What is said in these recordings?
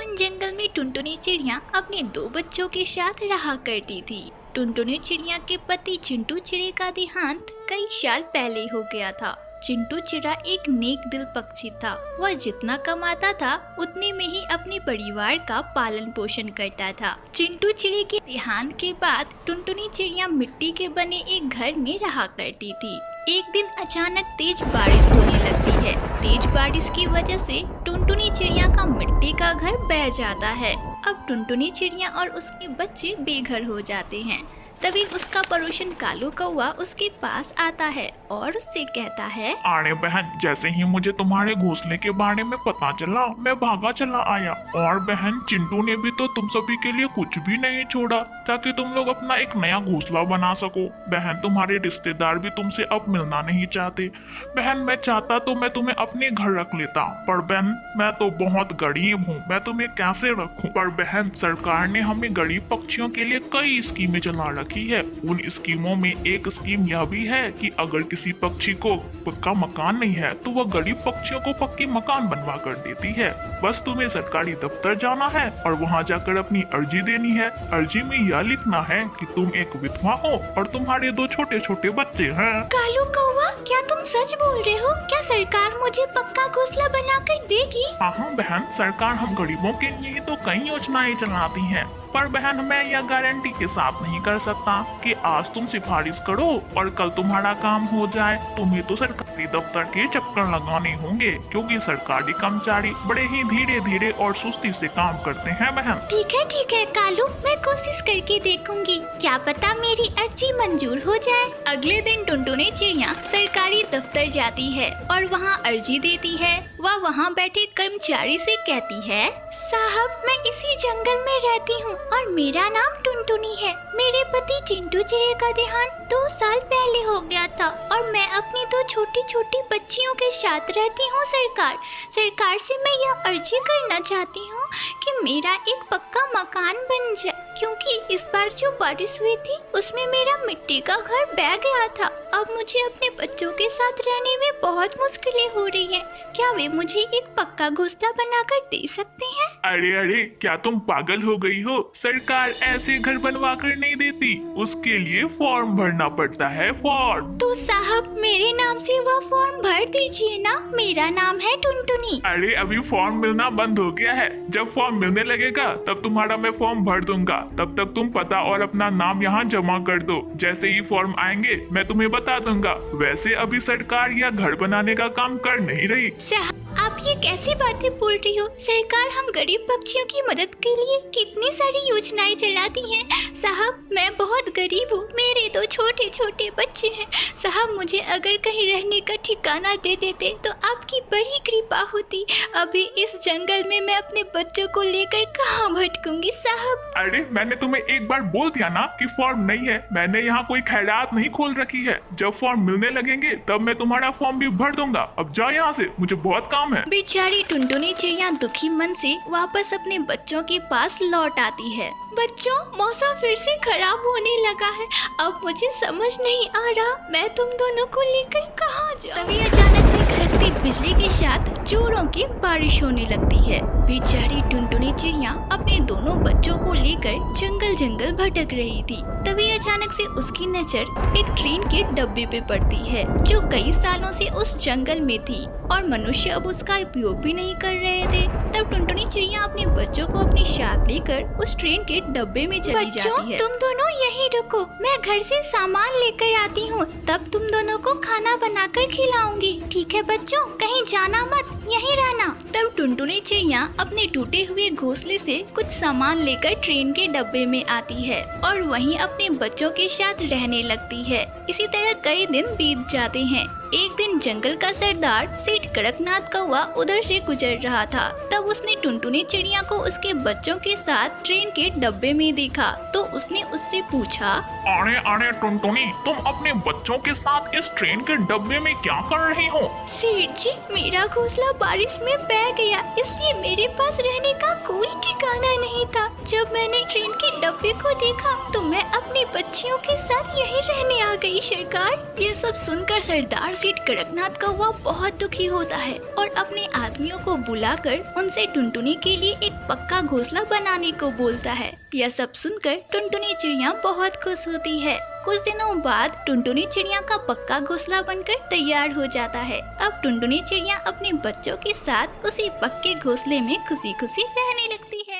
उन जंगल में टुनटुनी चिड़िया अपने दो बच्चों के साथ रहा करती थी। टुनटुनी चिड़िया के पति चिंटू चिड़े का देहांत कई साल पहले हो गया था। चिंटू चिड़ा एक नेक दिल पक्षी था। वह जितना कमाता था उतने में ही अपने परिवार का पालन पोषण करता था। चिंटू चिड़े के देहांत के बाद टुनटुनी चिड़िया मिट्टी के बने एक घर में रहा करती थी। एक दिन अचानक तेज बारिश होने लगती है। तेज बारिश की वजह से टुनटुनी चिड़िया का मिट्टी का घर बह जाता है। अब टुनटुनी चिड़िया और उसके बच्चे बेघर हो जाते हैं। तभी उसका पड़ोसन कालू कौवा उसके पास आता है और उससे कहता है, अरे बहन, जैसे ही मुझे तुम्हारे घोंसले के बारे में पता चला मैं भागा चला आया। और बहन, चिंटू ने भी तो तुम सभी के लिए कुछ भी नहीं छोड़ा ताकि तुम लोग अपना एक नया घोंसला बना सको। बहन, तुम्हारे रिश्तेदार भी तुमसे अब मिलना नहीं चाहते। बहन, मैं चाहता तो मैं तुम्हें अपने घर रख लेता, पर बहन मैं तो बहुत गरीब हूँ, मैं तुम्हें कैसे रखूँ। पर बहन, सरकार ने हमें गरीब पक्षियों के लिए कई स्कीमें चला रखी है। उन स्कीमों में एक स्कीम यह भी है कि अगर किसी पक्षी को पक्का मकान नहीं है तो वह गरीब पक्षियों को पक्की मकान बनवा कर देती है। बस तुम्हें सरकारी दफ्तर जाना है और वहां जाकर अपनी अर्जी देनी है। अर्जी में यह लिखना है कि तुम एक विधवा हो और तुम्हारे दो छोटे छोटे बच्चे हैं। कालू कौवा, क्या तुम सच बोल रहे हो? क्या सरकार मुझे पक्का घोंसला बनाकर देगी? हाँ बहन, सरकार हम गरीबों के लिए तो कई योजनाएं चलाती है, पर बहन मैं यह गारंटी के साथ नहीं कर सकता कि आज तुम सिफारिश करो और कल तुम्हारा काम हो जाए। तुम्हें तो सरकारी दफ्तर के चक्कर लगाने होंगे, क्योंकि सरकारी कर्मचारी बड़े ही धीरे धीरे और सुस्ती से काम करते हैं बहन। ठीक है कालू, मैं कोशिश करके देखूंगी। क्या पता मेरी अर्जी मंजूर हो जाए। अगले दिन टुनटुनी चिड़िया सरकारी दफ्तर जाती है और वहाँ अर्जी देती है। वह वहाँ बैठे कर्मचारी से कहती है, साहब, मैं इसी जंगल में रहती हूँ और मेरा नाम टुनटुनी है। मेरे पति चिंटू चिड़े का देहांत 2 साल पहले हो गया था और मैं अपनी 2 छोटी छोटी बच्चियों के साथ रहती हूँ। सरकार से मैं यह अर्जी करना चाहती हूँ कि मेरा एक पक्का मकान बन जाए, क्योंकि इस बार जो बारिश हुई थी उसमें मेरा मिट्टी का घर बह गया था। अब मुझे अपने बच्चों के साथ रहने में बहुत मुश्किलें हो रही हैं। क्या वे मुझे एक पक्का घोंसला बनाकर दे सकते हैं? अरे, क्या तुम पागल हो गई हो? सरकार ऐसे घर बनवा कर नहीं देती, उसके लिए फॉर्म भरना पड़ता है, फॉर्म। तो साहब, मेरे नाम से वह फॉर्म भर दीजिए ना, मेरा नाम है टुनटुनी। अरे, अभी फॉर्म मिलना बंद हो गया है। जब फॉर्म मिलने लगेगा तब तुम्हारा मैं फॉर्म भर दूंगा। तब तक तुम पता और अपना नाम यहाँ जमा कर दो। जैसे ही फॉर्म आएंगे मैं तुम्हें बता दूंगा। वैसे अभी सरकार यह घर बनाने का काम कर नहीं रही। साहब, आप ये कैसी बातें बोल रही हो? सरकार हम गरीब पक्षियों की मदद के लिए कितनी सारी योजनाएं चलाती हैं। साहब, मैं बहुत गरीब हूँ, मेरे 2 छोटे छोटे बच्चे हैं। साहब, मुझे अगर कहीं रहने का ठिकाना दे देते तो आपकी बड़ी कृपा होती। अभी इस जंगल में मैं अपने बच्चों को लेकर कहाँ भटकूंगी साहब? अरे, मैंने तुम्हें एक बार बोल दिया ना कि फॉर्म नहीं है। मैंने यहाँ कोई खैरात नहीं खोल रखी है। जब फॉर्म मिलने लगेंगे तब मैं तुम्हारा फॉर्म भी भर दूंगा। अब जाओ यहाँ से, मुझे बहुत काम है। बेचारी टुनटुनी चिड़िया दुखी मन से वापस अपने बच्चों के पास लौट आती है। बच्चों, मौसम फिर से खराब होने लगा है। अब मुझे समझ नहीं आ रहा मैं तुम दोनों को लेकर कहाँ जाऊँ। तभी अचानक से कड़कती बिजली के साथ जोरों की बारिश होने लगती है। बेचारी टुनटुनी चिड़िया अपने दोनों बच्चों को लेकर जंगल जंगल भटक रही थी। तभी अचानक से उसकी नजर एक ट्रेन के डब्बे पे पड़ती है, जो कई सालों से उस जंगल में थी और मनुष्य अब उसका उपयोग भी नहीं कर रहे थे। तब टुनटुनी चिड़िया अपने बच्चों को अपने साथ लेकर उस ट्रेन के डब्बे में चली जाती है। तुम दोनों यहीं रुको, मैं घर से सामान लेकर आती हूँ, तब तुम दोनों को खाना बनाकर खिलाऊंगी। ठीक है बच्चों, कहीं जाना मत, यहीं रहना। तब टुनटुनी चिड़िया अपने टूटे हुए घोंसले से कुछ सामान लेकर ट्रेन के डब्बे में आती है और वहीं अपने बच्चों के साथ रहने लगती है। इसी तरह कई दिन बीत जाते हैं। एक दिन जंगल का सरदार सेठ कड़कनाथ कौवा उधर से गुजर रहा था। तब उसने टुनटुनी चिड़िया को उसके बच्चों के साथ ट्रेन के डब्बे में देखा तो उसने उससे पूछा, अरे टुनटुनी, तुम अपने बच्चों के साथ इस ट्रेन के डब्बे में क्या कर रही हो? सेठ जी, मेरा घोंसला बारिश में बह गया, इसलिए मेरे पास रहने का कोई ठिकाना नहीं था। जब मैंने ट्रेन के डब्बे को देखा तो मैं अपनी बच्चियों के साथ यहीं रहने आ गई। सरकार, ये सब सुनकर सरदार सेठ कड़कनाथ कौवा बहुत दुखी होता है और अपने आदमियों को बुलाकर उनसे टुनटुनी के लिए एक पक्का घोंसला बनाने को बोलता है। यह सब सुनकर टुनटुनी चिड़िया बहुत खुश होती है। कुछ दिनों बाद टुनटुनी चिड़िया का पक्का घोंसला बनकर तैयार हो जाता है। अब टुनटुनी चिड़िया अपने बच्चों के साथ उसी पक्के घोंसले में खुशी खुशी रहने लगती है।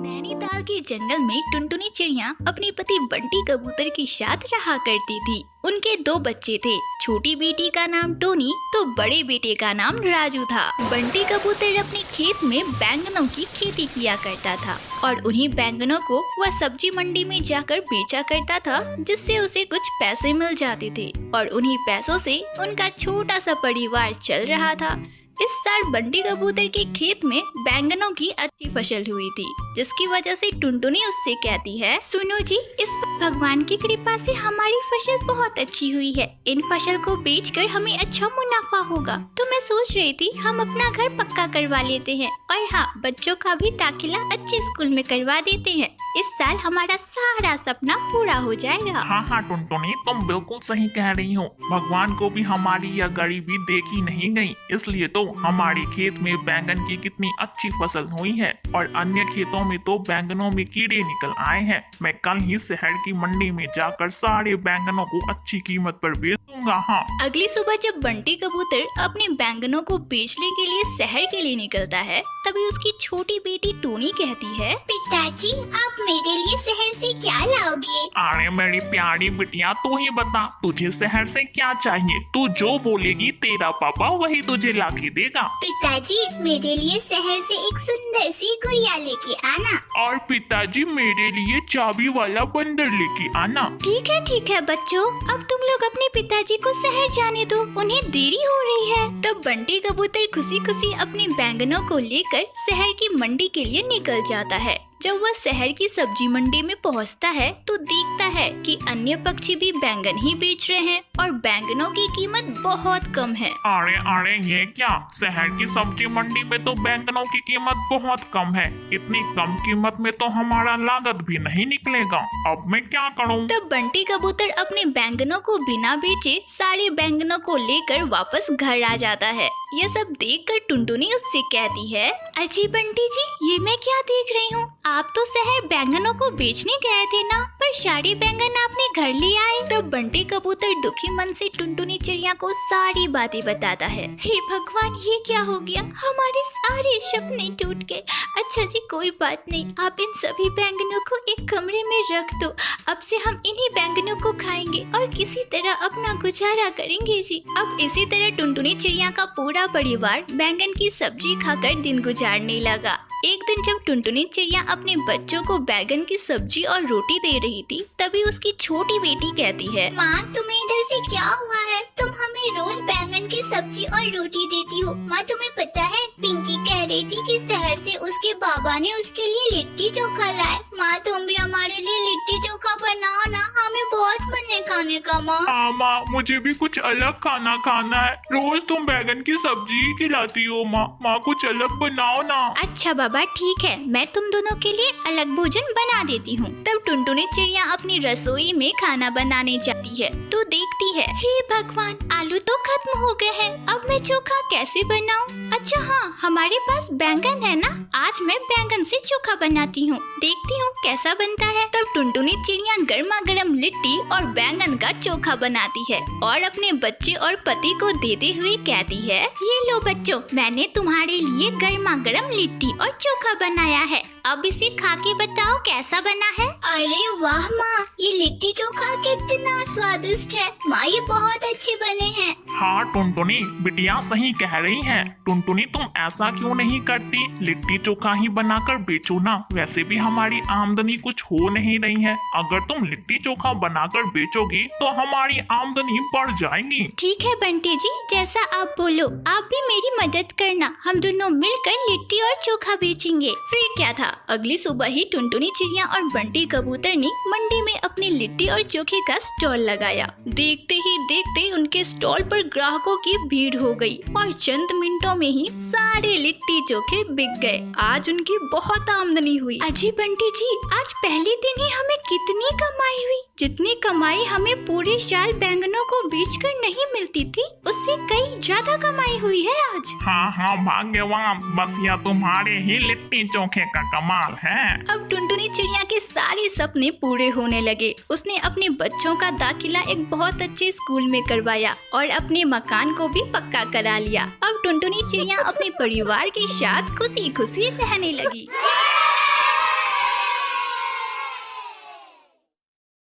नैनीताल के जंगल में टुनटुनी चिड़िया अपने पति बंटी कबूतर के साथ रहा करती थी। उनके 2 बच्चे थे। छोटी बेटी का नाम टोनी तो बड़े बेटे का नाम राजू था। बंटी कबूतर अपने खेत में बैंगनों की खेती किया करता था और उन्हीं बैंगनों को वह सब्जी मंडी में जाकर बेचा करता था, जिससे उसे कुछ पैसे मिल जाते थे और उन्हीं पैसों से उनका छोटा सा परिवार चल रहा था। इस साल बंटी कबूतर के खेत में बैंगनों की अच्छी फसल हुई थी, जिसकी वजह से टुनटुनी उससे कहती है, सुनो जी, इस भगवान की कृपा से हमारी फसल बहुत अच्छी हुई है। इन फसल को बेचकर हमें अच्छा मुनाफा होगा, तो मैं सोच रही थी हम अपना घर पक्का करवा लेते हैं और हाँ, बच्चों का भी दाखिला अच्छे स्कूल में करवा देते हैं। इस साल हमारा सारा सपना पूरा हो जाएगा। हाँ टुनटुनी, तुम बिल्कुल सही कह रही हो। भगवान को भी हमारी यह गरीबी देखी नहीं गई, इसलिए तो हमारे खेत में बैंगन की कितनी अच्छी फसल हुई है और अन्य खेतों में तो बैंगनों में कीड़े निकल आए हैं। मैं कल ही शहर की मंडी में जाकर सारे बैंगनों को अच्छी कीमत पर बेच दूंगा। हाँ। अगली सुबह जब बंटी कबूतर अपने बैंगनों को बेचने के लिए शहर के लिए निकलता है, तभी उसकी छोटी बेटी टोनी कहती है, पिताजी, आप मेरे लिए शहर से क्या लाओगे? अरे मेरी प्यारी बिटिया, तू ही बता, तुझे शहर से क्या चाहिए? तू जो बोलेगी तेरा पापा वही तुझे ला के देगा। पिताजी, मेरे लिए शहर से एक सुंदर सी गुड़िया लेके आना। और पिताजी, मेरे लिए चाबी वाला बंदर लेके आना। ठीक है बच्चों, अब तुम लोग अपने पिताजी को शहर जाने दो, उन्हें देरी हो रही है। तब बंटी कबूतर खुशी खुशी अपने बैंगनों को लेकर शहर की मंडी के लिए निकल जाता है। जब वह शहर की सब्जी मंडी में पहुंचता है तो देखता है कि अन्य पक्षी भी बैंगन ही बेच रहे हैं और बैंगनों की कीमत बहुत कम है। अरे ये क्या, शहर की सब्जी मंडी में तो बैंगनों की कीमत बहुत कम है। इतनी कम कीमत में तो हमारा लागत भी नहीं निकलेगा। अब मैं क्या करूं? तब बंटी कबूतर अपने बैंगनों को बिना बेचे सारे बैंगनों को लेकर वापस घर आ जाता है। यह सब देखकर टुनटुनी उससे कहती है, अजी बंटी जी, ये मैं क्या देख रही हूँ? आप तो शहर बैंगनों को बेचने गए थे ना, पर सारे बैंगन आपने घर ले आए। तब बंटी कबूतर दुखी मन से टुनटुनी चिड़िया को सारी बातें बताता है। हे भगवान, ये क्या हो गया? हमारे सारे सपने टूट गए। अच्छा जी, कोई बात नहीं, आप इन सभी बैंगनों को एक कमरे में रख दो। अब से हम इन्हीं बैंगनों को खाएंगे और किसी तरह अपना गुजारा करेंगे जी। अब इसी तरह टुनटुनी चिड़िया का पूरा परिवार बैंगन की सब्जी खाकर दिन गुजारने लगा। एक दिन जब टुनटुनी चिड़िया अपने बच्चों को बैंगन की सब्जी और रोटी दे रही थी, तभी उसकी छोटी बेटी कहती है, माँ, तुम्हें इधर से क्या हुआ है? तुम हमें रोज बैंगन की सब्जी और रोटी देती हो। माँ, तुम्हें पता है, पिंकी कह रही थी कि शहर से उसके बाबा ने उसके लिए लिट्टी चोखा लाए। माँ, तुम भी हमारे लिए लिट्टी चोखा बनाओ ना, हमें बहुत मन है खाने का। माँ, मुझे भी कुछ अलग खाना खाना है। रोज तुम बैंगन की सब्जी ही खिलाती हो। माँ, कुछ अलग बनाओ ना। अच्छा बाबा, ठीक है, मैं तुम दोनों के लिए अलग भोजन बना देती हूँ। तब टुनटुनी चिड़िया अपनी रसोई में खाना बनाने जाती है तो देखती है, हे भगवान, आलू तो खत्म हो गए हैं। अब मैं चोखा कैसे बनाऊँ? अच्छा हाँ, हमारे पास बैंगन है ना, आज मैं बैंगन से चोखा बनाती हूँ, देखती हूँ कैसा बनता है। तब टुनटुनी चिड़िया गर्मा गर्म लिट्टी और बैंगन का चोखा बनाती है और अपने बच्चे और पति को देते हुए कहती है, ये लो बच्चों, मैंने तुम्हारे लिए गर्मा गर्म लिट्टी और चोखा बनाया है। अब इसे खा के बताओ कैसा बना है। अरे वाह माँ, ये लिट्टी चोखा कितना स्वादिष्ट है। माँ, ये बहुत अच्छे बने हैं। हाँ टुनटुनी, बिटिया सही कह रही है। टुनटुनी, तुम ऐसा क्यों नहीं करती? लिट्टी चोखा ही बनाकर बेचो ना, वैसे भी हमारी आमदनी कुछ हो नहीं रही है। अगर तुम लिट्टी चोखा बनाकर बेचोगी तो हमारी आमदनी बढ़ जाएगी। ठीक है बंटी जी, जैसा आप बोलो। आप भी मेरी मदद करना, हम दोनों मिलकर लिट्टी और चोखा बेचेंगे। फिर क्या था, अगली सुबह ही टुनटुनी चिड़िया और बंटी कबूतर ने मंडी में अपनी लिट्टी और चोखे का स्टॉल लगाया। देखते ही देखते उनके स्टॉल पर पर ग्राहकों की भीड़ हो गई और चंद मिनटों में ही सारे लिट्टी चोखे बिक गए। आज उनकी बहुत आमदनी हुई। अजी बंटी जी, आज पहले दिन ही हमें कितनी कमाई हुई। जितनी कमाई हमें पूरे साल बैंगनों को बेचकर नहीं मिलती थी, उससे कई ज्यादा कमाई हुई है आज। हाँ हाँ भाग्यवान, बस यह तुम्हारे ही लिट्टी चोखे का कमाल है। अब टुनटुनी चिड़िया के सारे सपने पूरे होने लगे। उसने अपने बच्चों का दाखिला एक बहुत अच्छे स्कूल में करवाया और अपने मकान को भी पक्का करा लिया। अब टुनटुनी चिड़िया अपने परिवार के साथ खुशी खुशी रहने लगी।